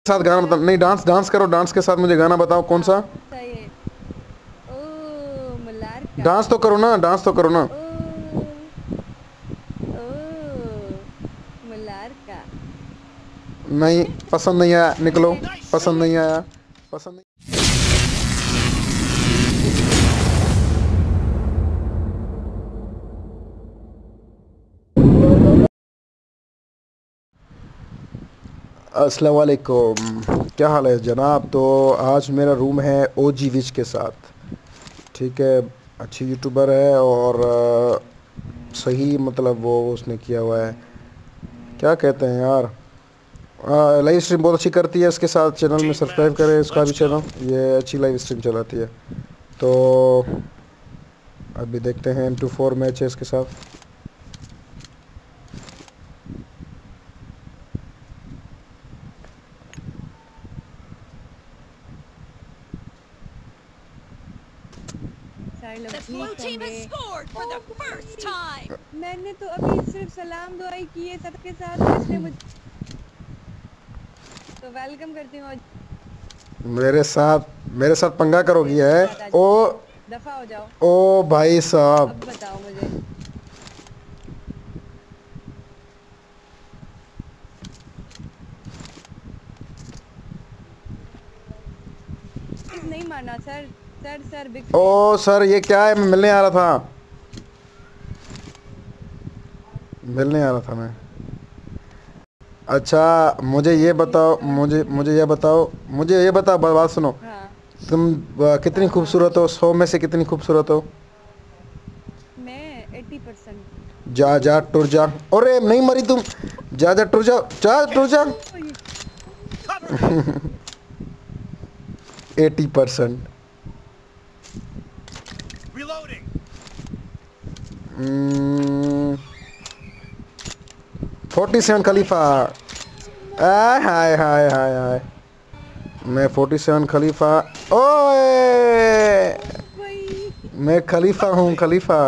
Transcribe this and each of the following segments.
साथ गाना बता, नहीं डांस डांस करो, डांस के साथ मुझे गाना बताओ कौन सा। सही है। ओ मलारका। डांस तो करो ना, डांस तो करो ना। ओ ओ मलारका। नहीं पसंद नहीं आया, निकलो। ये पसंद नहीं आया, पसंद नहीं। अस्सलाम वालेकुम, क्या हाल है जनाब। तो आज मेरा रूम है ओजी विच के साथ, ठीक है। अच्छी यूट्यूबर है और सही मतलब वो उसने किया हुआ है, क्या कहते हैं यार, लाइव स्ट्रीम बहुत अच्छी करती है। इसके साथ चैनल में सब्सक्राइब करें इसका भी चैनल, ये अच्छी लाइव स्ट्रीम चलाती है। तो अभी देखते हैं M24 मैच है इसके साथ। सारे लोग ठीक होंगे। ओ भाई मैंने तो अभी सिर्फ सलाम दुआई की है सबके साथ, तो इसलिए मुझे तो वेलकम करती हूँ। मेरे साथ पंगा करोगी मेरे है। साथ आ ओ जाओ, दफा हो जाओ। ओ भाई अब साहब। बताओ मुझे। नहीं माना sir. Sir sir big fan. ओ सर ये क्या है, मैं मिलने आ रहा था, मिलने आ रहा था मैं। अच्छा मुझे ये बताओ, मुझे मुझे ये बताओ, मुझे ये बताओ, बात सुनो। हाँ तुम कितनी हाँ हाँ। खूबसूरत हो, 100 में से कितनी खूबसूरत हो। मैं 80%। जा जा टुर जा। अरे नहीं मरी तुम, जा जा टुर जा, जा टुर जा। 80%। 47 खलीफा। हाय हाय हाय हाय हाय। मैं 47 खलीफा। ओए भाई मैं खलीफा हूँ, खलीफा।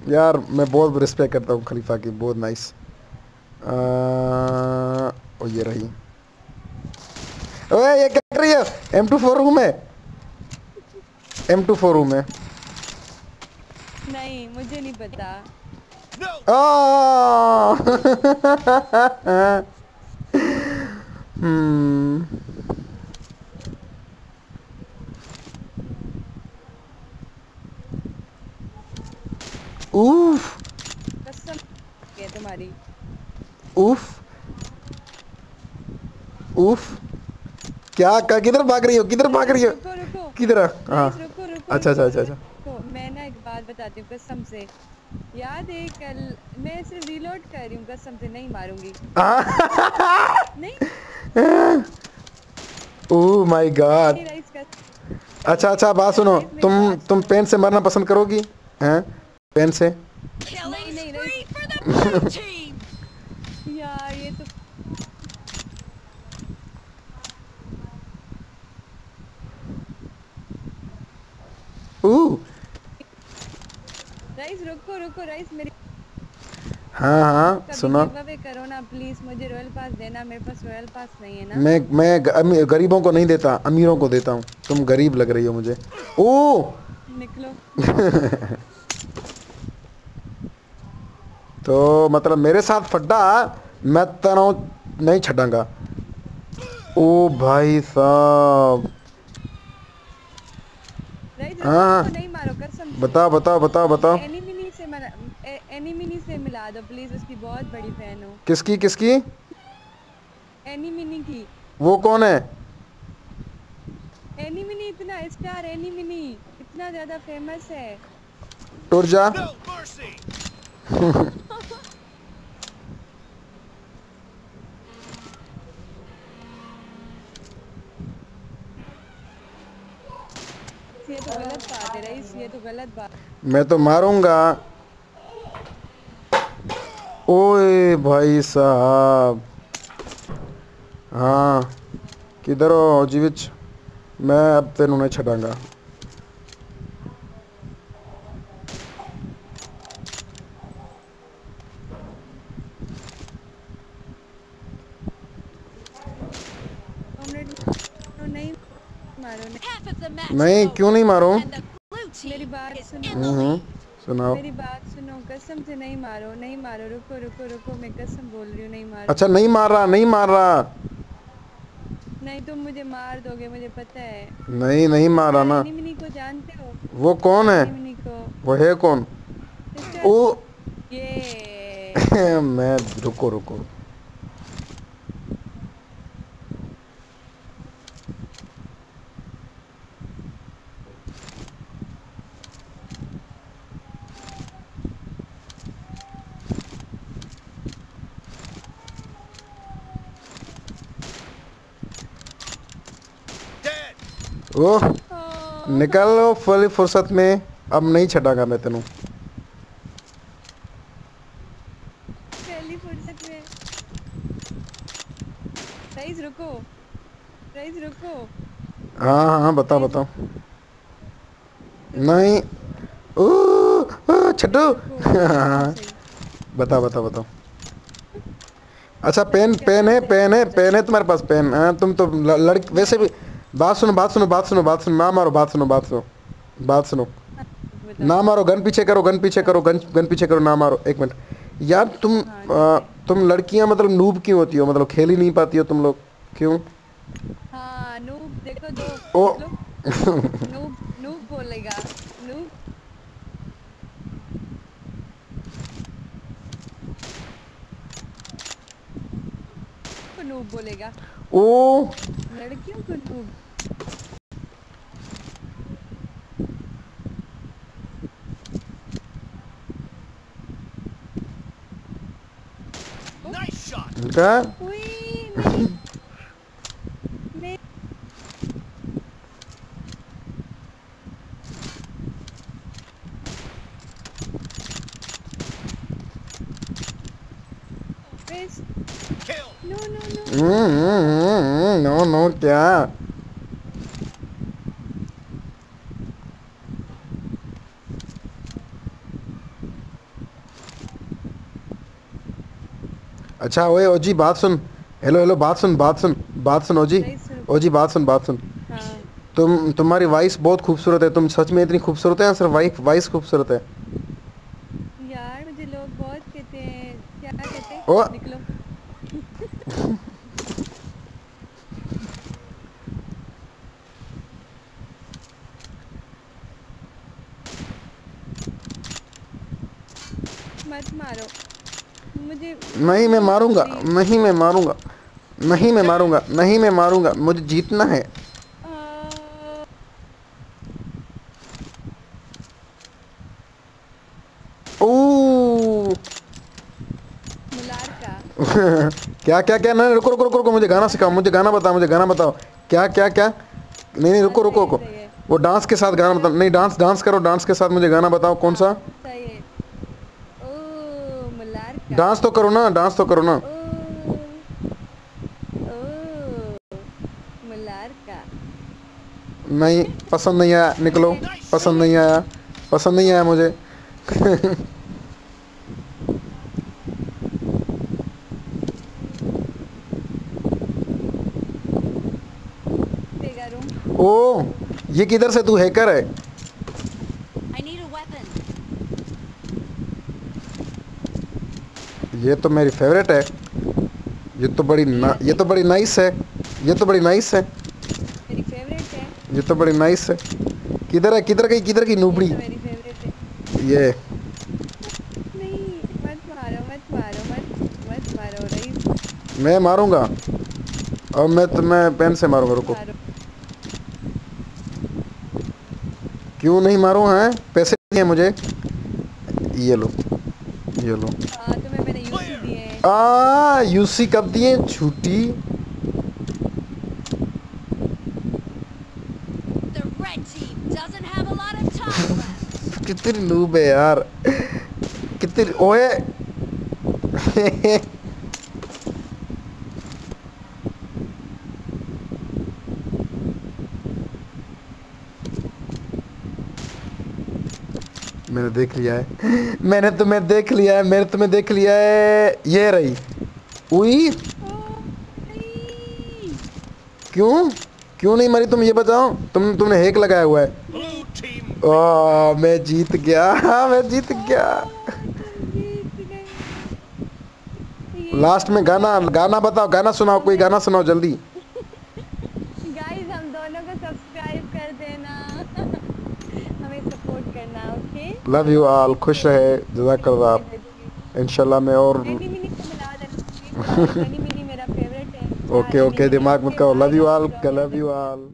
यार मैं बहुत रिस्पेक्ट करता हूँ खलीफा की, बहुत नाइस। ओ ये रही। ओए ये क्या कर रही है। M24 रूम है, M24 रूम है। नहीं मुझे नहीं पता। आ! हम्म। उफ कसम है तुम्हारी। उफ उफ। क्या किधर भाग रही हो, किधर भाग रही राइस हो। रुको रुको। किधर हाँ। राइस रुको रुको अच्छा अच्छा रुको अच्छा अच्छा। रुको, मैं ना एक बात बताती हूँ कसम से। याद है कल, मैं सिर्फ रीलोड कर रही हूँ, कसम से नहीं मारूंगी। नहीं ओह माय गॉड। राइस का। अच्छा अच्छा बात सुनो, राइस मेरी तुम बात तुम सुनो। पेन से मारना पसंद करोगी हैं, पेन से। नहीं नहीं राइस। यार ये तो ओह राइस रुको रुको राइस मेरी। हाँ हाँ कभी सुनो। गिव अवे करो ना प्लीज, मुझे रॉयल पास देना, मेरे पास रॉयल पास नहीं है ना। मैं गरीबों को नहीं देता, अमीरों को देता हूँ। तुम गरीब लग रही हो मुझे। ओह निकलो। तो मतलब मेरे साथ फड्डा, मैं तनाव नहीं छटांगा। ओ भाई साहब। राइस रुको हाँ रुको, नहीं मारो कसम से। बताओ बताओ बताओ बताओ। एनिमिनी से एनिमिनी से मिला दो प्लीज, उसकी बहुत बड़ी फैन हूँ। किसकी किसकी। एनिमिनी की। वो कौन है। एनिमिनी इतना स्टार, एनिमिनी इतना ज्यादा फेमस है। टुर जा। ये तो गलत बात है रईस, ये तो गलत बात। मैं तो मारूंगा। ओए भाई साहब। हाँ किधर हो जीविच, मैं अब तेन नहीं छटांगा। मारो नहीं, क्यों नहीं मारो? मेरी बात सुनो। सुनाओ। मेरी बात सुनो, कसम से नहीं मारो, नहीं मारो, रुको रुको रुको, मैं कसम बोल रही हूँ, नहीं मारो। अच्छा नहीं मार रहा, नहीं मार रहा। नहीं, तुम मुझे मार दोगे, मुझे पता है। नहीं, नहीं मार रहा ना। एनिमिनी को जानते हो? वो कौन है? एनिमिनी को। वो है कौन? ओ ये मैं, रुको रुको। ओह, निकलो फुल फुर्सत में, अब नहीं छटागा मैं तेनू। पहली फुर्सत में। गाइस रुको, गाइस रुको। हाँ हाँ हाँ, बताओ बताओ। नहीं, ओ छटू। बताओ बताओ बताओ। अच्छा, पेन पेन है, पेन है, पेन है तुम्हारे पास? पेन? हाँ, तुम तो लड़की वैसे भी। बात सुनो, बात सुनो, बात सुनो, बात सुनो, ना मारो, बात सुनो, बात सुनो, बात सुनो। ना मारो, गन पीछे करो, गन पीछे करो, गन पीछे करो, ना मारो। एक मिनट यार, तुम लड़कियां मतलब नूब क्यों होती हो? मतलब खेल ही नहीं पाती हो तुम लोग, क्यों? हाँ, नूब देखो दो। ओ लो, नूब नूब बोलेगा। नूब को नूब बोलेगा। ओ लड़कियों को नूब। इनका उई, मेरी मे बेस। No no no. No no क्या? अच्छा ओए ओजी, बात सुन। हेलो हेलो, बात सुन, बात सुन, बात सुन ओजी। गाइस सुनो। ओजी बात सुन, बात सुन। हाँ, तुम्हारी वॉइस बहुत खूबसूरत है। तुम सच में इतनी खूबसूरत है या सिर्फ वॉइस खूबसूरत है? यार मुझे लोग बहुत कहते हैं, क्या कहते हैं, ओ निकलो। मत मारो मुझे। नहीं, मैं मारूंगा, प्लीज। नहीं मैं मारूंगा, नहीं मैं मारूंगा, नहीं मैं मारूंगा, मुझे जीतना है। ओ मुलार का। क्या क्या क्या? नहीं, रुको रुको रुको रुको, मुझे गाना सिखाओ, मुझे गाना बताओ, मुझे गाना बताओ। क्या क्या क्या? नहीं नहीं, हाँ, रुको रुको सही है, रुको। सही है। वो डांस के साथ गाना बताओ। नहीं, डांस डांस करो, डांस के साथ मुझे गाना बताओ, कौन हाँ, सा? सही है। ओ मुलार का। डांस तो करो ना, डांस तो करो ना। ओ ओ मुलार का। नहीं, पसंद नहीं आया, निकलो। पसंद नहीं आया, पसंद नहीं आया मुझे। देगा रूम। ओ, ये किधर से? तू हैकर है? ये तो मेरी फेवरेट है। ये तो बड़ी नाइस है। ये तो बड़ी नाइस है। मेरी फेवरेट है। ये तो बड़ी नाइस है। किधर है? किधर की ये नूबड़ी? तो मेरी फेवरेट है। ये नहीं, मत मारो, मत मारो, मत मारो रईस। मैं मारूंगा, और मैं तुम्हें पेन से मारूंगा, रुको। मारो। क्यों नहीं मारूं? हैं, पैसे दिए मुझे, ये लो, ये लो। हाँ, तुम्हें मैंने यूसी दिए हैं। यूसी कब दिए झूठी? कितनी नूब है यार, कितनी। ओए मैंने देख लिया है, मैंने तुम्हें देख लिया है, मैंने तुम्हें देख लिया है। ये रही। उई, ओ नहीं। क्यों? क्यों नहीं मरी तुम ये बताओ। तुमने हेक लगाया हुआ है। ओह मैं जीत गया। मैं जीत गया। लास्ट में गाना गाना बताओ, गाना सुनाओ, कोई गाना सुनाओ जल्दी। गाइस हम दोनों को सब्सक्राइब कर देना। हमें सपोर्ट करना, ओके। लव यू ऑल, खुश रहे, जज़ाकल्लाह। इंशाल्लाह मैं और एनी मिनी को मिला देना। एनी मिनी मेरा फेवरेट है। ओके ओके, दिमाग में कहो। Love you all, love you all.